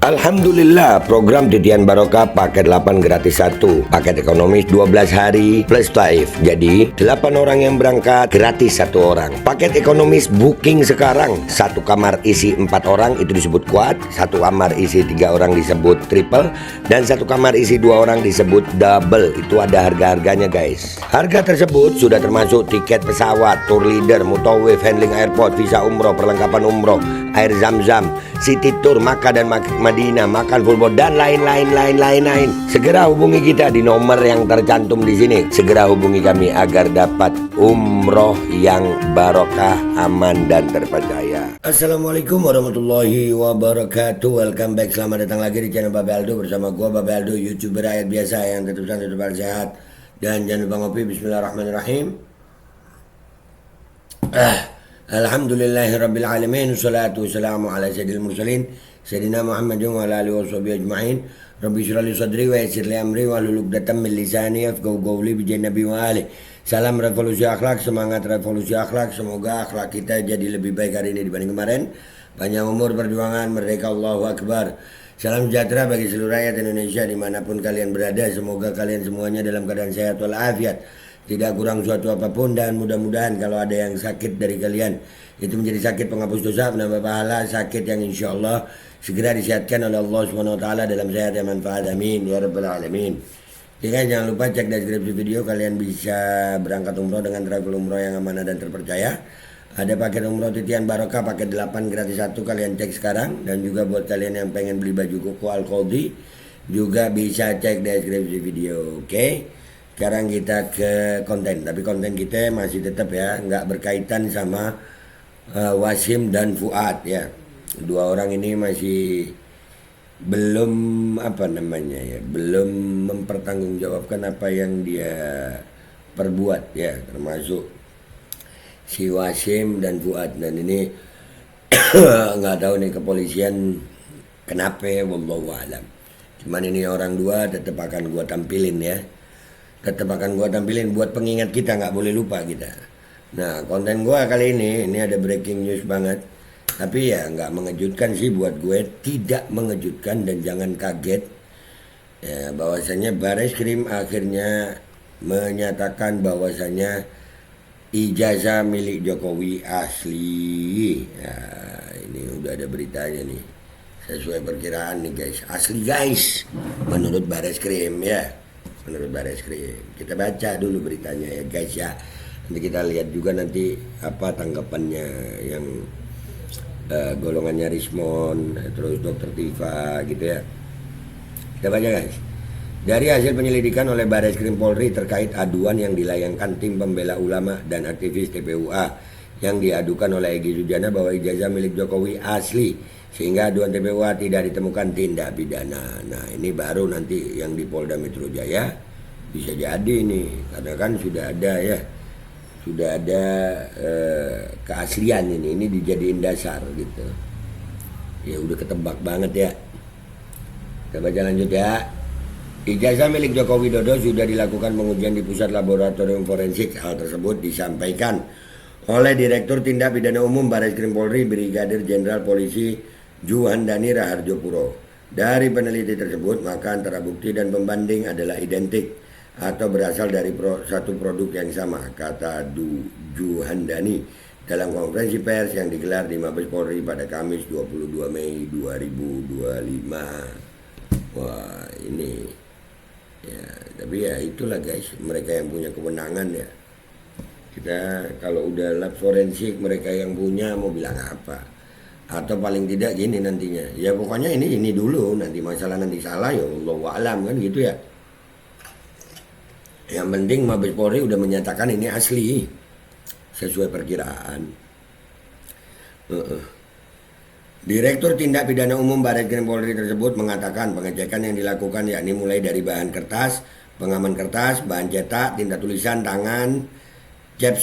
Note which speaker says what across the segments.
Speaker 1: Alhamdulillah, program Titian Barokah paket 8 gratis 1, paket ekonomis 12 hari plus live. Jadi 8 orang yang berangkat gratis 1 orang. Paket ekonomis booking sekarang, 1 kamar isi 4 orang itu disebut quad, 1 kamar isi 3 orang disebut triple, dan 1 kamar isi 2 orang disebut double. Itu ada harga-harganya guys. Harga tersebut sudah termasuk tiket pesawat, tour leader, mutawif, handling airport, visa umroh, perlengkapan umroh, air zam-zam, city tour, Makkah dan Madinah, makan full board, dan lain-lain. Segera hubungi kita di nomor yang tercantum di sini. Segera hubungi kami agar dapat umroh yang barokah, aman dan terpercaya. Assalamualaikum warahmatullahi wabarakatuh. Welcome back, selamat datang lagi di channel Babe Aldo bersama gua Babe Aldo, YouTuber rakyat biasa yang tetap santai, tetap sehat, dan jangan lupa ngopi. Bismillahirrahmanirrahim. Alhamdulillahirabbil alamin, wassalatu wassalamu ala sayyidil mursalin sayyidina Muhammadin wa ala alihi washabihi ajmain. Rabbi shrah li sadri wa yassir li amri wahlul 'uqdatam min lisani yafqahu qawli bi nabi wa ali. Salam revolusi akhlak, semangat revolusi akhlak. Semoga akhlak kita jadi lebih baik hari ini dibanding kemarin. Panjang umur, perjuangan, merdeka, Allahu Akbar. Salam sejahtera bagi seluruh rakyat Indonesia dimanapun kalian berada. Semoga kalian semuanya dalam keadaan sehat walafiat, tidak kurang suatu apapun, dan mudah-mudahan kalau ada yang sakit dari kalian itu menjadi sakit penghapus dosa, penambah pahala, sakit yang insya Allah segera disehatkan oleh Allah SWT dalam sehat yang manfaat, amin ya rabbal alamin. Jadi jangan lupa cek deskripsi video, kalian bisa berangkat umroh dengan travel umroh yang amanah dan terpercaya. Ada paket umroh Titian Barokah paket 8 gratis 1, kalian cek sekarang. Dan juga buat kalian yang pengen beli baju koko Al-Qadhi juga bisa cek deskripsi video, oke? Sekarang kita ke konten, tapi konten kita masih tetap ya, nggak berkaitan sama Wasim dan Fuad ya. Dua orang ini masih belum belum mempertanggungjawabkan apa yang dia perbuat ya, termasuk si Wasim dan Fuad. Dan ini nggak tahu nih kepolisian kenapa ya, wallahu alam. Cuman ini orang dua tetap akan gua tampilin ya. Tetap akan gue tampilin buat pengingat kita, nggak boleh lupa kita. Nah, konten gue kali ini ada breaking news banget, tapi ya nggak mengejutkan sih buat gue, tidak mengejutkan dan jangan kaget ya, bahwasanya Bareskrim akhirnya menyatakan bahwasanya ijazah milik Jokowi asli. Ya, ini udah ada beritanya nih, sesuai perkiraan nih guys, asli guys, menurut Bareskrim ya. Menurut Bareskrim, kita baca dulu beritanya ya guys ya. Nanti kita lihat juga nanti apa tanggapannya yang golongannya Rismon, terus Dokter Tifa gitu ya. Kita baca guys. Dari hasil penyelidikan oleh Bareskrim Polri terkait aduan yang dilayangkan tim pembela ulama dan aktivis TPUA yang diadukan oleh Egy Sujana bahwa ijazah milik Jokowi asli, sehingga aduan TPUA tidak ditemukan tindak pidana. Nah, ini baru nanti yang di Polda Metro Jaya bisa jadi nih, karena kan sudah ada ya, sudah ada keaslian ini dijadiin dasar gitu. Ya udah ketebak banget ya. Kita baca lanjut ya. Ijazah milik Joko Widodo sudah dilakukan pengujian di Pusat Laboratorium Forensik. Hal tersebut disampaikan oleh Direktur Tindak Pidana Umum Bareskrim Polri Brigadir Jenderal Polisi Juhandani Raharjopuro. Dari peneliti tersebut, maka antara bukti dan pembanding adalah identik atau berasal dari satu produk yang sama, kata Juhandani dalam konferensi pers yang digelar di Mabes Polri pada Kamis 22 Mei 2025. Wah, ini ya, tapi ya itulah guys, mereka yang punya kewenangan ya. Kita kalau udah lab forensik mereka yang punya, mau bilang apa? Atau paling tidak gini nantinya, ya pokoknya ini dulu, nanti masalah nanti salah ya Allahu a'lam kan gitu ya. Yang penting Mabes Polri udah menyatakan ini asli sesuai perkiraan. Direktur Tindak Pidana Umum Bareskrim Polri tersebut mengatakan pengecekan yang dilakukan yakni mulai dari bahan kertas, pengaman kertas, bahan cetak, tinta tulisan tangan, cap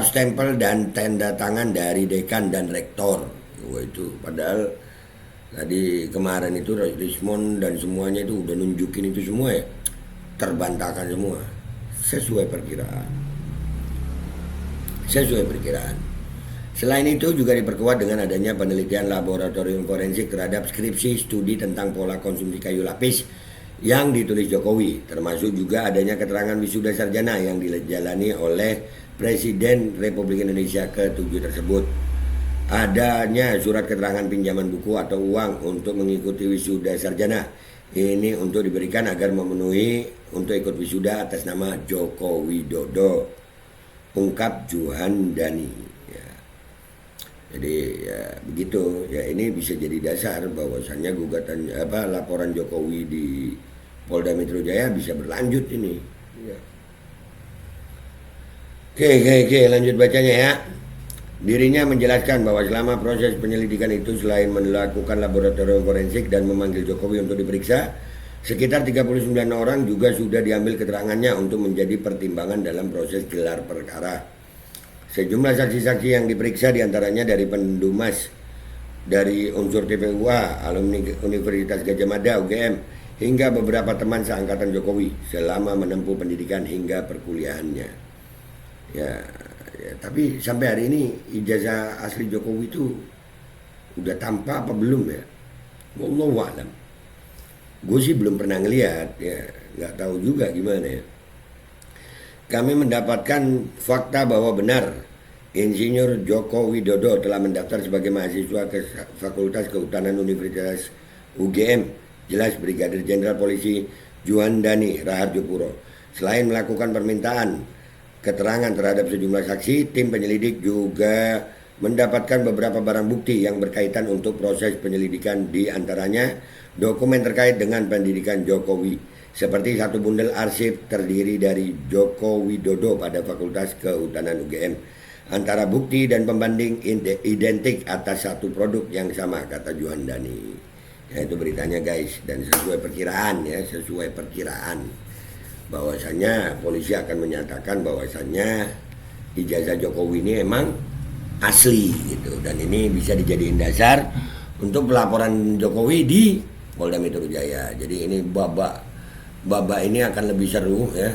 Speaker 1: stempel dan tanda tangan dari dekan dan rektor. Wah, itu padahal tadi kemarin itu Rismon dan semuanya itu udah nunjukin itu semua ya, terbantahkan semua sesuai perkiraan. Selain itu juga diperkuat dengan adanya penelitian laboratorium forensik terhadap skripsi studi tentang pola konsumsi kayu lapis yang ditulis Jokowi, termasuk juga adanya keterangan wisuda sarjana yang dijalani oleh Presiden Republik Indonesia ke-7 tersebut. Adanya surat keterangan pinjaman buku atau uang untuk mengikuti wisuda sarjana. Ini untuk diberikan agar memenuhi untuk ikut wisuda atas nama Joko Widodo, ungkap Juhandani. Ya. Jadi ya begitu. Ya ini bisa jadi dasar bahwasannya gugatan laporan Jokowi di Polda Metro Jaya bisa berlanjut ini. Ya. Oke, lanjut bacanya ya. Dirinya menjelaskan bahwa selama proses penyelidikan itu selain melakukan laboratorium forensik dan memanggil Jokowi untuk diperiksa, sekitar 39 orang juga sudah diambil keterangannya untuk menjadi pertimbangan dalam proses gelar perkara. Sejumlah saksi-saksi yang diperiksa diantaranya dari Pendumas, dari unsur TPUA, alumni Universitas Gadjah Mada UGM, hingga beberapa teman seangkatan Jokowi selama menempuh pendidikan hingga perkuliahannya. Ya, tapi sampai hari ini ijazah asli Jokowi itu udah tanpa apa belum ya? Wallahu a'lam. Gue sih belum pernah ngeliat ya, nggak tahu juga gimana ya. Kami mendapatkan fakta bahwa benar Insinyur Joko Widodo telah mendaftar sebagai mahasiswa ke Fakultas Kehutanan Universitas UGM, jelas Brigadir Jenderal Polisi Juhandani Rahardjopuro. Selain melakukan permintaan keterangan terhadap sejumlah saksi, tim penyelidik juga mendapatkan beberapa barang bukti yang berkaitan untuk proses penyelidikan, di antaranya dokumen terkait dengan pendidikan Jokowi, seperti satu bundel arsip terdiri dari Joko Widodo pada Fakultas Kehutanan UGM. Antara bukti dan pembanding identik atas satu produk yang sama, kata Juhandani. Ya, itu beritanya guys, dan sesuai perkiraan ya, sesuai perkiraan bahwasannya polisi akan menyatakan bahwasannya ijazah Jokowi ini emang asli gitu, dan ini bisa dijadiin dasar untuk pelaporan Jokowi di Polda Metro Jaya. Jadi ini babak ini akan lebih seru ya,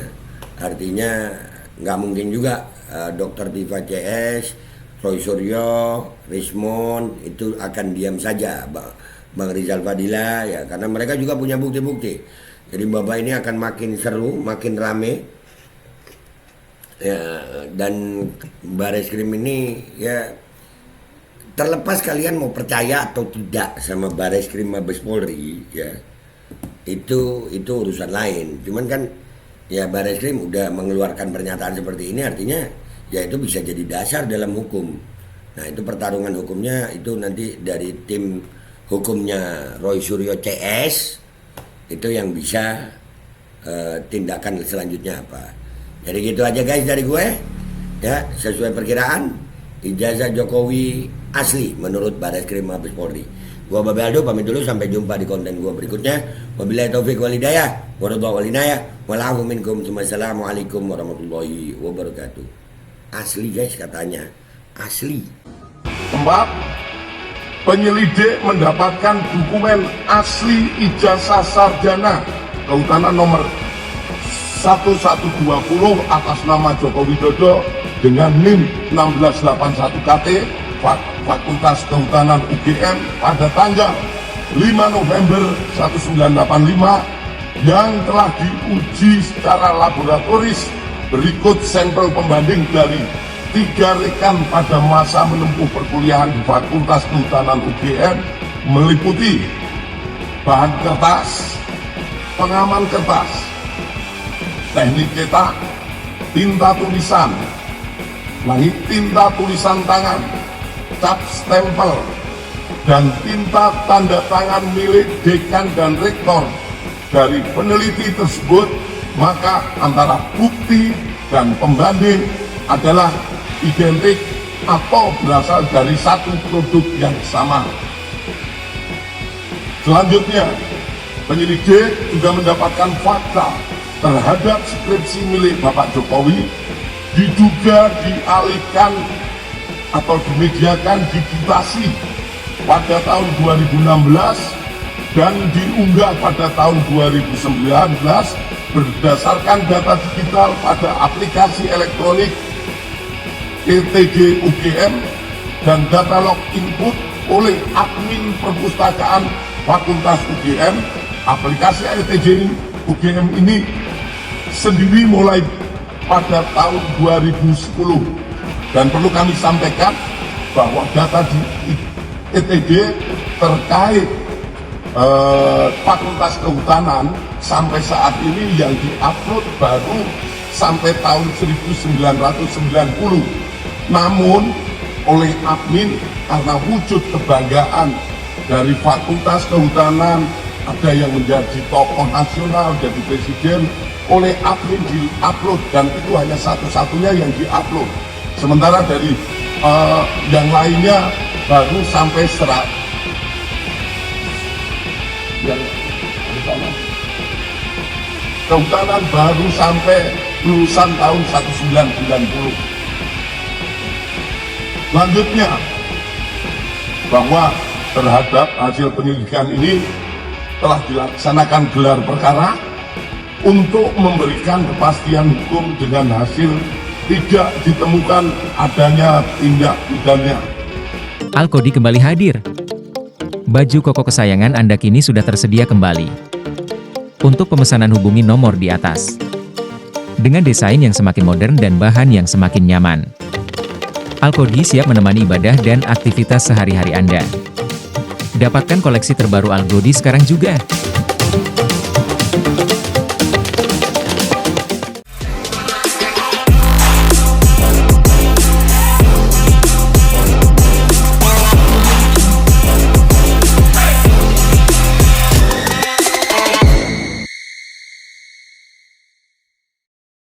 Speaker 1: artinya nggak mungkin juga Dr. Diva CS, Roy Suryo, Rismon itu akan diam saja, Bang Rizal Fadila ya, karena mereka juga punya bukti-bukti. Jadi babak ini akan makin seru, makin rame ya, dan Bareskrim ini ya, terlepas kalian mau percaya atau tidak sama Bareskrim Mabes Polri ya, itu urusan lain. Cuman kan ya Bareskrim udah mengeluarkan pernyataan seperti ini, artinya ya itu bisa jadi dasar dalam hukum. Nah itu pertarungan hukumnya itu nanti dari tim hukumnya Roy Suryo CS, itu yang bisa tindakan selanjutnya apa. Jadi gitu aja guys dari gue ya, sesuai perkiraan ijazah Jokowi asli menurut Bareskrim Mabes Polri. Gua Babe Aldo pamit dulu, sampai jumpa di konten gua berikutnya. Wabillahi taufik wal hidayah, warahmatullahi wabarakatuh. Wa'alaikum minkum. Wassalamualaikum warahmatullahi wabarakatuh. Asli guys katanya, asli.
Speaker 2: Keempat, penyelidik mendapatkan dokumen asli ijazah sarjana kehutanan nomor 1120 atas nama Joko Widodo dengan NIM 1681 KT Fakultas Kehutanan UGM pada tanggal 5 November 1985 yang telah diuji secara laboratoris. Berikut sampel pembanding dari 3 rekan pada masa menempuh perkuliahan di Fakultas Kehutanan UGM, meliputi bahan kertas, pengaman kertas, teknik cetak, tinta tulisan, lagi tinta tulisan tangan, cap stempel, dan tinta tanda tangan milik dekan dan rektor. Dari peneliti tersebut, maka antara bukti dan pembanding adalah identik atau berasal dari satu produk yang sama. Selanjutnya, penyelidik juga mendapatkan fakta terhadap skripsi milik Bapak Jokowi diduga dialihkan atau dimediakan digitasi pada tahun 2016 dan diunggah pada tahun 2019 berdasarkan data digital pada aplikasi elektronik ETG UGM dan data log input oleh admin perpustakaan Fakultas UGM. Aplikasi ETJ UGM ini sendiri mulai pada tahun 2010, dan perlu kami sampaikan bahwa data di ETJ terkait Fakultas Kehutanan sampai saat ini yang diupload baru sampai tahun 1990. Namun oleh admin karena wujud kebanggaan dari Fakultas Kehutanan, ada yang menjadi tokoh nasional, jadi presiden, oleh admin diupload, dan itu hanya satu-satunya yang diupload. Sementara dari yang lainnya baru sampai Kehutanan baru sampai lulusan tahun 1990. Selanjutnya, bahwa terhadap hasil penyelidikan ini telah dilaksanakan gelar perkara untuk memberikan kepastian hukum dengan hasil tidak ditemukan adanya tindak pidana.
Speaker 3: Alkodi kembali hadir. Baju koko kesayangan Anda kini sudah tersedia kembali. Untuk pemesanan hubungi nomor di atas. Dengan desain yang semakin modern dan bahan yang semakin nyaman, Alkodi siap menemani ibadah dan aktivitas sehari-hari Anda. Dapatkan koleksi terbaru Alkodi sekarang juga.